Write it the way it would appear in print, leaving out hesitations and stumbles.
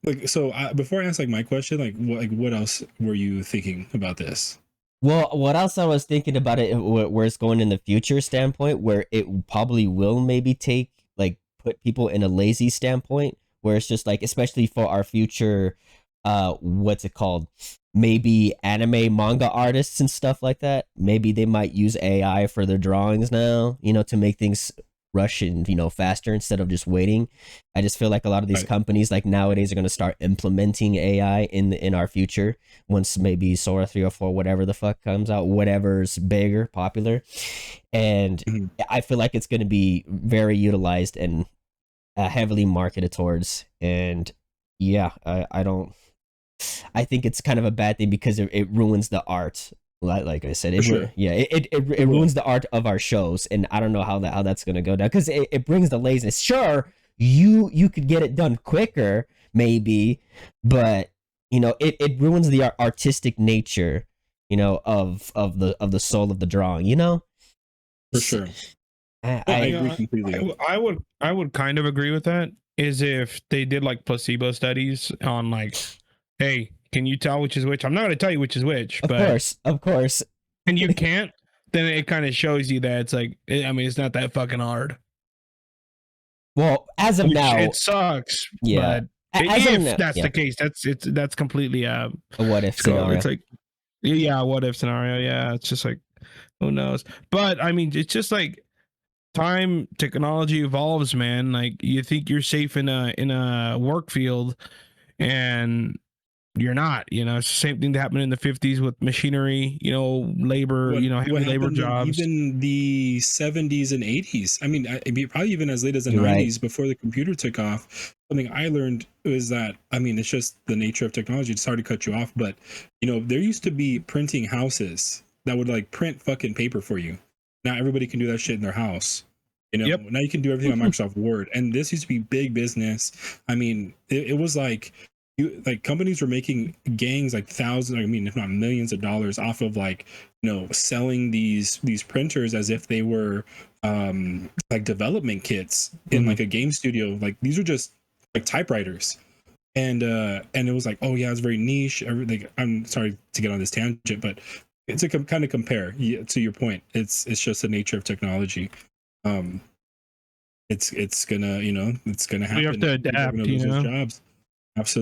like, so before I ask like my question, like what else were you thinking about this? Well, what else I was thinking about it, where it's going in the future standpoint, where it probably will maybe take like put people in a lazy standpoint, where it's just like, especially for our future, what's it called? Maybe anime manga artists and stuff like that. Maybe they might use AI for their drawings now, to make things rush and faster instead of just waiting. I just feel like a lot of these Right. companies like nowadays are going to start implementing AI in our future once maybe Sora 3 or 4, whatever the fuck comes out, whatever's bigger, popular. And Mhm. I feel like it's going to be very utilized and heavily marketed towards. And yeah, I don't, I think it's kind of a bad thing because it ruins the art. Like I said, For sure, it it will. ruins the art of our shows, and I don't know how that's gonna go down because it brings the laziness. Sure, you could get it done quicker, maybe, but it ruins the artistic nature, of the soul of the drawing. For So, sure. I, No, I I agree completely. I would kind of agree with that. Is if they did like placebo studies on like, hey, can you tell which is which? I'm not going to tell you which is which, but of course. and you can't, then it kind of shows you that it's like, I mean, it's not that fucking hard. Well, as of Which now, it sucks, yeah. but As of if now, that's yeah, the case, that's completely a what if it's scenario. like, yeah, what if scenario? Yeah, it's just like, who knows? But I mean, it's just like time, technology evolves, man. Like you think you're safe in a work field, and you're not. It's the same thing that happened in the 50s with machinery. Labor. What Heavy labor happened in jobs. even the 70s and 80s? I mean, probably even as late as the You're right. 90s, before the computer took off. Something I learned was that, I mean, it's just the nature of technology. It's hard to cut you off, but there used to be printing houses that would like print fucking paper for you. Now everybody can do that shit in their house. Yep. Now you can do everything on Microsoft Word, and this used to be big business. I mean, it was like like companies were making gangs like thousands, I mean, if not millions of dollars off of like selling these printers as if they were like development kits in Mm-hmm. like a game studio. Like these are just like typewriters. And it was like, oh yeah, it's very niche. Like, I'm sorry to get on this tangent, but it's a kind of compare to your point. It's just the nature of technology. um it's gonna it's gonna We have happen. to People are adapt. gonna lose those jobs. Absolutely.